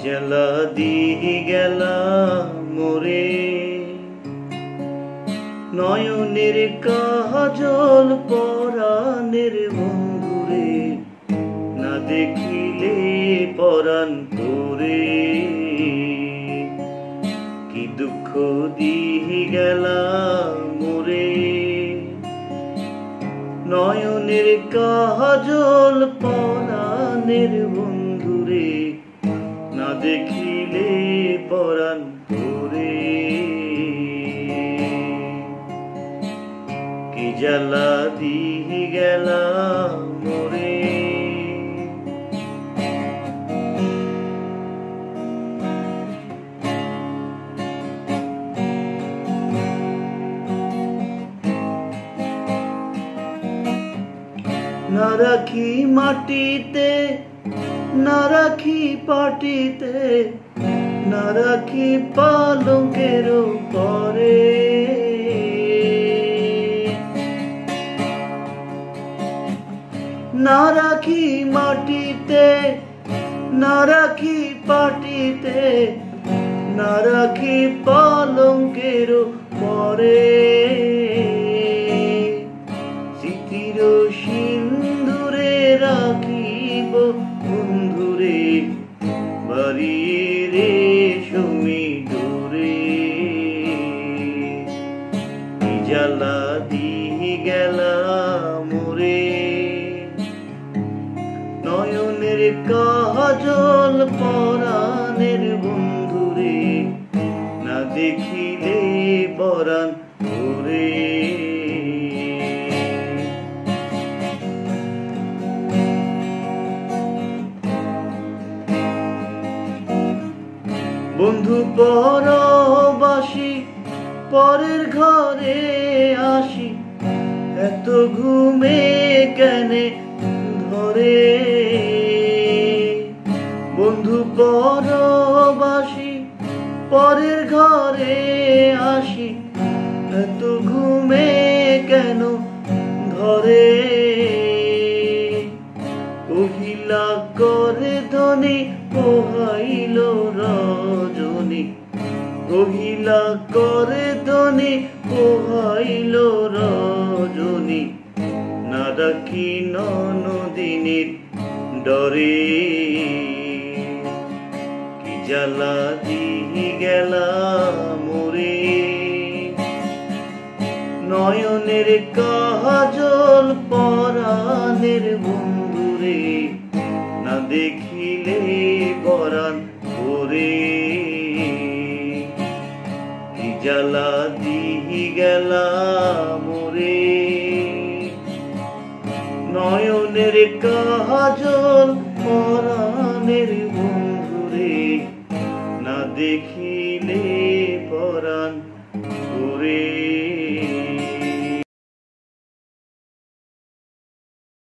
জ্বালা দিয়ে গেলা মোরে, নয়নের কাজল পরাণের বন্ধুরে, না দেখিলে পরাণ তোরে। কি দুঃখ দিয়ে গেলা মোরে, নয়নের কাজল পরাণের বন্ধুরে, না দেখিলে পরাণ তোরে। কি জ্বালা দিয়ে গেলা মোরে। না রাখি মাটিতে, না রাখি পাটিতে, না রাখি পালঙ্কের পরে। না রাখি মাটিতে, না রাখি পাটিতে, না রাখি পালঙ্কের পরে। স্মৃতির সিন্ধুরে রাখিব বন্ধুরে, বাড়িয়ে রেশমি ডোরে। কি জ্বালা দিয়ে গেলা মোরে, নয়নের কাজল পরাণের বন্ধুরে, না দেখিলে পরাণ তোরে। বন্ধু পরবাসী পরের ঘরে আসি, এত ঘুমে কেনে ধরে। বন্ধু পরবাসী পরের ঘরে আসি, এত ঘুমে কেন ধরে। কহিলা করে ধনী পোহাইল রজনী, কহিলা করে ধনী পোহাইল রজনী, না রাখি ননদিনীর ডরে। কি জ্বালা দিয়ে গেলা মোরে, নয়নের কাজল পরাণের বন্ধুরে, না দেখিলে পরাণ তোরে। কি জ্বালা দিয়ে গেলা মোরে, নয়নের কাজল পরাণের বন্ধুরে, না দেখিলে পরাণ।